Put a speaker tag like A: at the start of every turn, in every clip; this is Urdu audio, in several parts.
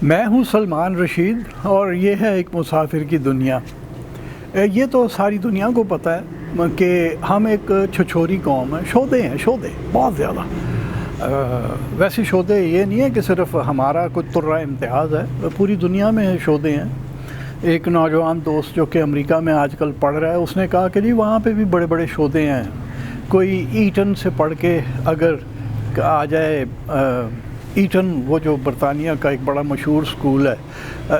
A: میں ہوں سلمان رشید اور یہ ہے ایک مسافر کی دنیا۔ یہ تو ساری دنیا کو پتہ ہے کہ ہم ایک چھچوری قوم ہیں، شودے ہیں، شودے بہت زیادہ۔ ویسے شودے یہ نہیں ہے کہ صرف ہمارا کوئی ترہ امتیاز ہے، پوری دنیا میں شودے ہیں۔ ایک نوجوان دوست جو کہ امریکہ میں آج کل پڑھ رہا ہے، اس نے کہا کہ جی وہاں پہ بھی بڑے بڑے شودے ہیں، کوئی ایٹن سے پڑھ کے اگر آ جائے، ایٹن وہ جو برطانیہ کا ایک بڑا مشہور سکول ہے،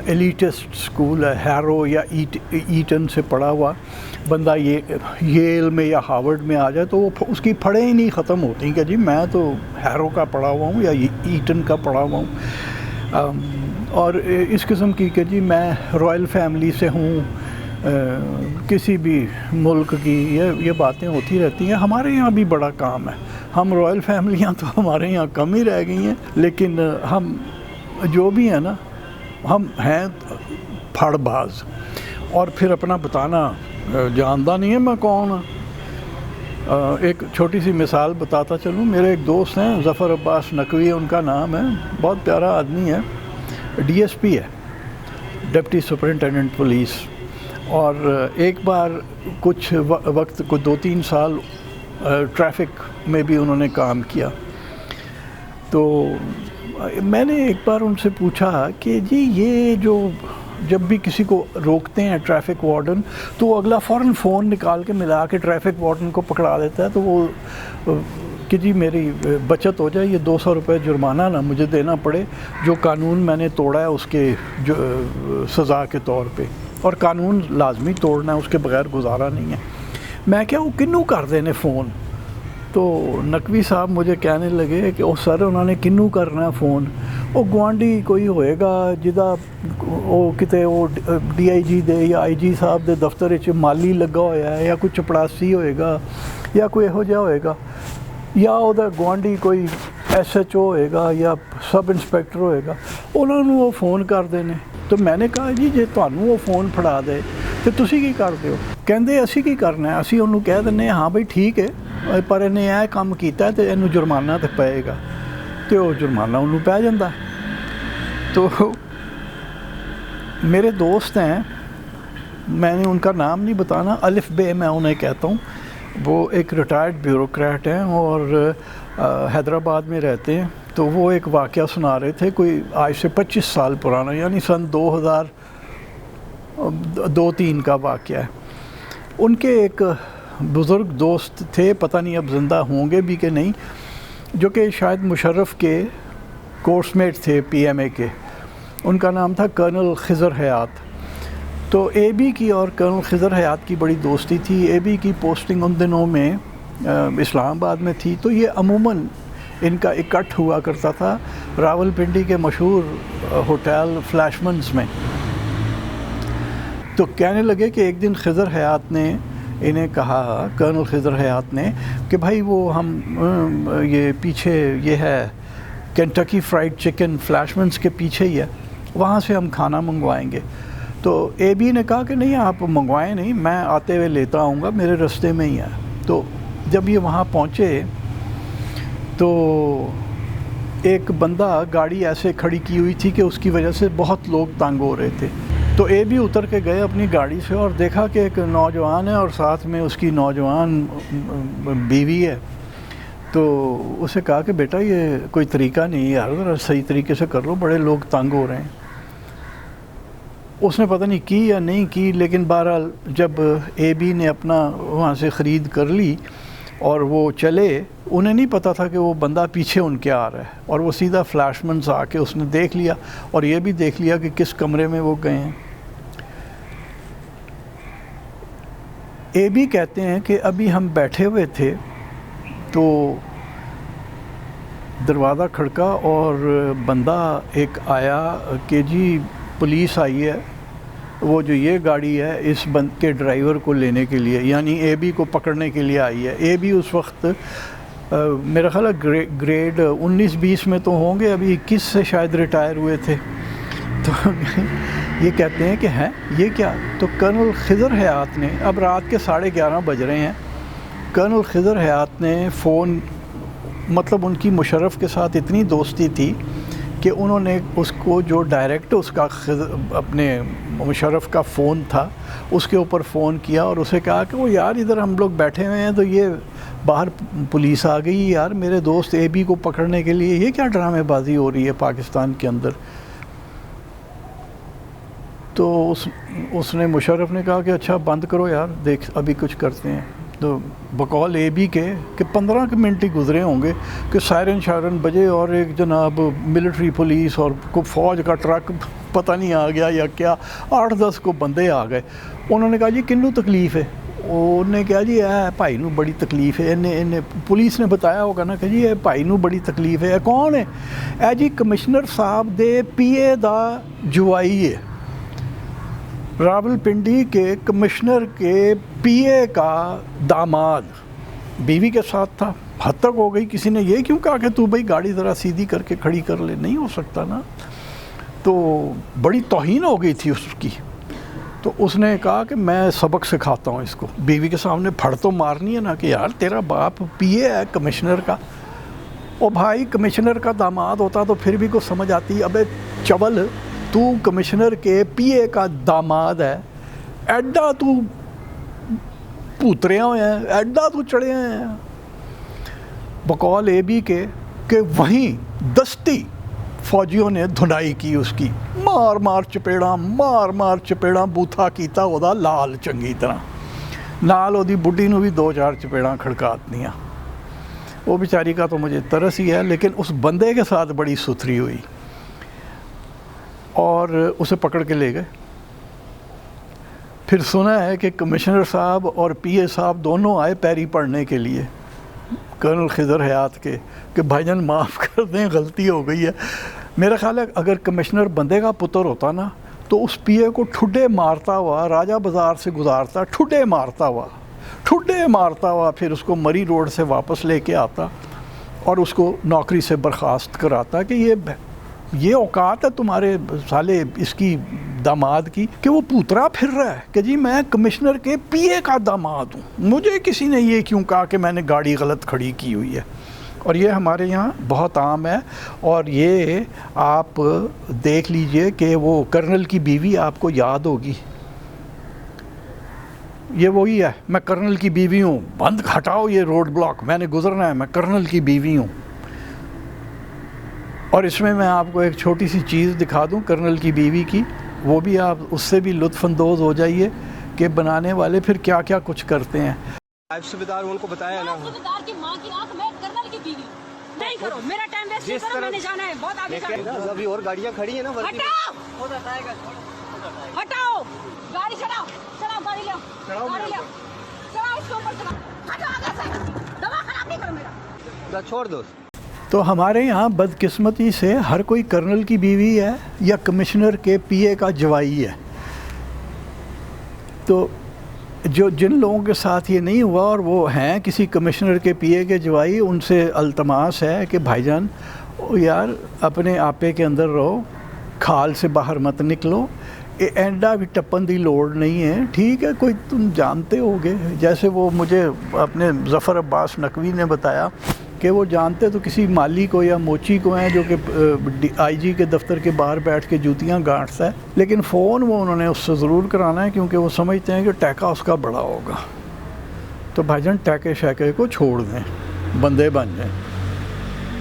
A: ایلیٹسٹ سکول ہے، ہیرو یا ایٹن سے پڑھا ہوا بندہ ییل میں یا ہارورڈ میں آ جائے تو وہ اس کی پھڑیں ہی نہیں ختم ہوتی کہ جی میں تو ہیرو کا پڑھا ہوا ہوں یا ایٹن کا پڑھا ہوا ہوں، اور اس قسم کی کہ جی میں رائل فیملی سے ہوں، کسی بھی ملک کی یہ باتیں ہوتی رہتی ہیں۔ ہمارے یہاں بھی بڑا کام ہے، ہم رائل فیملیاں تو ہمارے یہاں کم ہی رہ گئی ہیں، لیکن ہم جو بھی ہیں نا، ہم ہیں پھڑ باز، اور پھر اپنا بتانا جانتا نہیں ہے میں کون ہوں۔ ایک چھوٹی سی مثال بتاتا چلوں، میرے ایک دوست ہیں ظفر عباس نقوی ان کا نام ہے، بہت پیارا آدمی ہے، ڈی ایس پی ہے، ڈپٹی سپرنٹینڈنٹ پولیس، اور ایک بار کچھ وقت کو 2-3 سال ٹریفک میں بھی انہوں نے کام کیا۔ تو میں نے ایک بار ان سے پوچھا کہ جی یہ جو جب بھی کسی کو روکتے ہیں ٹریفک وارڈن تو اگلا فوراً فون نکال کے ملا کے ٹریفک وارڈن کو پکڑا دیتا ہے، تو وہ کہ جی میری بچت ہو جائے، یہ 200 روپے جرمانہ نہ مجھے دینا پڑے جو قانون میں نے توڑا ہے اس کے سزا کے طور پہ، اور قانون لازمی توڑنا ہے، اس کے بغیر گزارا نہیں ہے۔ میں کیا وہ کنوں کر دینے فون؟ تو نقوی صاحب مجھے کہنے لگے کہ او سر انہوں نے کنوں کرنا فون؟ وہ گوانڈی کوئی ہوئے گا جدا وہ کتے وہ ڈی آئی جی دے یا آئی جی صاحب دے دفتر وچ مالی لگا ہویا ہے، یا کوئی چپڑاسی ہوئے گا، یا کوئی یہو جہا ہوئے گا، یا وہ گوانڈی کوئی ایس ایچ او ہوئے گا یا سب انسپیکٹر ہوئے گا، انہوں نے وہ فون کر دینے۔ تو میں نے کہا جی جے تانوں وہ فون پھڑا دے تو تسی کی کرتے ہو؟ کہندے اسی کی کرنا ہے، اسی انہوں کہہ دینے ہاں بھائی ٹھیک ہے پر انہیں یہ کام کیتا ہے تو انہوں جرمانہ تو پائے گا، تو وہ جرمانہ انہوں پہ جاندہ۔ تو میرے دوست ہیں، میں نے ان کا نام نہیں بتانا، الف بے میں انہیں کہتا ہوں، وہ ایک ریٹائرڈ بیوروکریٹ ہیں اور حیدرآباد میں رہتے ہیں۔ تو وہ ایک واقعہ سنا رہے تھے، کوئی آج سے 25 سال پرانا، یعنی سن 2002-3 کا واقعہ ہے۔ ان کے ایک بزرگ دوست تھے، پتہ نہیں اب زندہ ہوں گے بھی کہ نہیں، جو کہ شاید مشرف کے کورس میٹ تھے پی ایم اے کے، ان کا نام تھا کرنل خضر حیات۔ تو اے بی کی اور کرنل خضر حیات کی بڑی دوستی تھی۔ اے بی کی پوسٹنگ ان دنوں میں اسلام آباد میں تھی، تو یہ عموماً ان کا اکٹھ ہوا کرتا تھا راول پنڈی کے مشہور ہوٹل فلیشمنز میں۔ تو کہنے لگے کہ ایک دن خضر حیات نے انہیں کہا، کرنل خضر حیات نے، کہ بھائی وہ ہم یہ پیچھے یہ ہے کینٹکی فرائیڈ چکن فلیشمنز کے پیچھے ہی ہے، وہاں سے ہم کھانا منگوائیں گے۔ تو اے بی نے کہا کہ نہیں آپ منگوائیں نہیں، میں آتے ہوئے لیتا آؤں گا، میرے رستے میں ہی ہے۔ تو جب یہ وہاں پہنچے تو ایک بندہ گاڑی ایسے کھڑی کی ہوئی تھی کہ اس کی وجہ سے بہت لوگ تنگ ہو رہے تھے۔ تو اے بی اتر کے گئے اپنی گاڑی سے اور دیکھا کہ ایک نوجوان ہے اور ساتھ میں اس کی نوجوان بیوی ہے۔ تو اسے کہا کہ بیٹا یہ کوئی طریقہ نہیں ہے یار، ذرا صحیح طریقے سے کر لو، بڑے لوگ تنگ ہو رہے ہیں۔ اس نے پتہ نہیں کی یا نہیں کی، لیکن بہرحال جب اے بی نے اپنا وہاں سے خرید کر لی اور وہ چلے، انہیں نہیں پتہ تھا کہ وہ بندہ پیچھے ان کے آ رہا ہے، اور وہ سیدھا فلیشمنز آ کے اس نے دیکھ لیا اور یہ بھی دیکھ لیا کہ کس کمرے میں وہ گئے ہیں۔ اے بی کہتے ہیں کہ ابھی ہم بیٹھے ہوئے تھے تو دروازہ کھڑکا اور بندہ ایک آیا کہ جی پولیس آئی ہے، وہ جو یہ گاڑی ہے اس بند کے ڈرائیور کو لینے کے لیے، یعنی اے بی کو پکڑنے کے لیے آئی ہے۔ اے بی اس وقت میرا خیال ہے گریڈ 19-20 میں تو ہوں گے، ابھی 21 سے شاید ریٹائر ہوئے تھے۔ تو یہ کہتے ہیں کہ ہیں یہ کیا؟ تو کرنل خضر حیات نے، اب رات کے 11:30 بج رہے ہیں، کرنل خضر حیات نے فون، مطلب ان کی مشرف کے ساتھ اتنی دوستی تھی کہ انہوں نے اس کو جو ڈائریکٹ اس کا اپنے مشرف کا فون تھا اس کے اوپر فون کیا اور اسے کہا کہ وہ یار ادھر ہم لوگ بیٹھے ہوئے ہیں تو یہ باہر پولیس آ گئی یار میرے دوست اے بی کو پکڑنے کے لیے، یہ کیا ڈرامے بازی ہو رہی ہے پاکستان کے اندر. تو اس نے مشرف نے کہا کہ اچھا بند کرو یار، دیکھ ابھی کچھ کرتے ہیں. تو بقول اے بی کے کہ 15 منٹ ہی گزرے ہوں گے کہ سائرن شائرن بجے اور ایک جناب ملٹری پولیس اور کوئی فوج کا ٹرک پتہ نہیں آ گیا یا کیا، 8-10 کو بندے آ گئے. انہوں نے کہا جی کنوں تکلیف ہے؟ انہوں نے کہا جی اے بھائی نو بڑی تکلیف ہے. پولیس نے بتایا ہوگا نا کہ جی اے بھائی نو بڑی تکلیف ہے. کون ہے؟ اے جی کمشنر صاحب دے پی اے دا جوائی ہے، راول پنڈی کے کمشنر کے پی اے کا داماد، بیوی کے ساتھ تھا. حد تک ہو گئی کسی نے یہ کیوں کہا کہ تو بھائی گاڑی ذرا سیدھی کر کے کھڑی کر لے، نہیں ہو سکتا نا. تو بڑی توہین ہو گئی تھی اس کی. تو اس نے کہا کہ میں سبق سکھاتا ہوں اس کو. بیوی کے سامنے پھڑ تو مارنی ہے نا کہ یار تیرا باپ پی اے ہے کمشنر کا. او بھائی کمشنر کا داماد ہوتا تو پھر بھی کو سمجھ آتی. ابے چول تو کمشنر کے پی اے کا داماد ہے، ایڈا تو پوترے ہوئے ہیں، ایڈا تو چڑھے ہیں. بقول اے بی کے کہ وہیں دستی فوجیوں نے دھنائی کی اس کی، مار مار چپیڑاں بوتھا کیتا وہ لال چنگی طرح. نال وہ بڈھی نو بھی 2-4 چپیڑاں کھڑکاتنیاں. وہ بیچاری کا تو مجھے ترس ہی ہے، لیکن اس بندے کے ساتھ بڑی ستھری ہوئی اور اسے پکڑ کے لے گئے. پھر سنا ہے کہ کمشنر صاحب اور پی اے صاحب دونوں آئے پیری پڑھنے کے لیے کرنل خضر حیات کے کہ بھائی جان معاف کر دیں غلطی ہو گئی ہے. میرا خیال ہے اگر کمشنر بندے کا پتر ہوتا نا تو اس پی اے کو ٹھڈے مارتا ہوا راجہ بازار سے گزارتا، ٹھڈے مارتا ہوا پھر اس کو مری روڈ سے واپس لے کے آتا اور اس کو نوکری سے برخاست کراتا کہ یہ اوقات ہے تمہارے سالے اس کی داماد کی کہ وہ پوترا پھر رہا ہے کہ جی میں کمشنر کے پی اے کا داماد ہوں، مجھے کسی نے یہ کیوں کہا کہ میں نے گاڑی غلط کھڑی کی ہوئی ہے. اور یہ ہمارے یہاں بہت عام ہے. اور یہ آپ دیکھ لیجئے کہ وہ کرنل کی بیوی آپ کو یاد ہوگی، یہ وہی ہے، میں کرنل کی بیوی ہوں، بند ہٹاؤ یہ روڈ بلاک، میں نے گزرنا ہے، میں کرنل کی بیوی ہوں. اور اس میں آپ کو ایک چھوٹی سی چیز دکھا دوں کرنل کی بیوی کی، وہ بھی آپ اس سے بھی لطف اندوز ہو جائیے کہ بنانے والے پھر کیا کیا کچھ کرتے ہیں.
B: صوبیدار ان کو بتایا نا،
C: صوبیدار کی ماں کی آنکھ میں کرنل کی بیوی. نہیں کرو میرا ٹائم ویسٹ نہیں کرو، میں نے جانا ہے بہت آگے جانا ہے.
B: ابھی اور گاڑیاں کھڑی ہیں نا،
C: ہٹاؤ گاڑی، چڑھاؤ گاڑی لے چڑھاؤ اس کے اوپر چڑھاؤ، ہٹاؤ آگے سے، دوا خراب نہیں کرو میرا،
B: چھوڑ دو.
A: تو ہمارے یہاں بدقسمتی سے ہر کوئی کرنل کی بیوی ہے یا کمشنر کے پی اے کا جوائی ہے. تو جن لوگوں کے ساتھ یہ نہیں ہوا اور وہ ہیں کسی کمشنر کے پی اے کے جوائی، ان سے التماس ہے کہ بھائی جان یار اپنے آپے کے اندر رہو، کھال سے باہر مت نکلو، اینڈا بھی ٹپن دی لوڑ نہیں ہے. ٹھیک ہے کوئی تم جانتے ہوگے، جیسے وہ مجھے اپنے ظفر عباس نقوی نے بتایا کہ وہ جانتے تو کسی مالی کو یا موچی کو ہیں جو کہ آئی جی کے دفتر کے باہر بیٹھ کے جوتیاں گانٹتا ہے، لیکن فون وہ انہوں نے اس سے ضرور کرانا ہے کیونکہ وہ سمجھتے ہیں کہ ٹیکا اس کا بڑا ہوگا. تو بھائی جان ٹیکے شیکے کو چھوڑ دیں، بندے بن جائیں.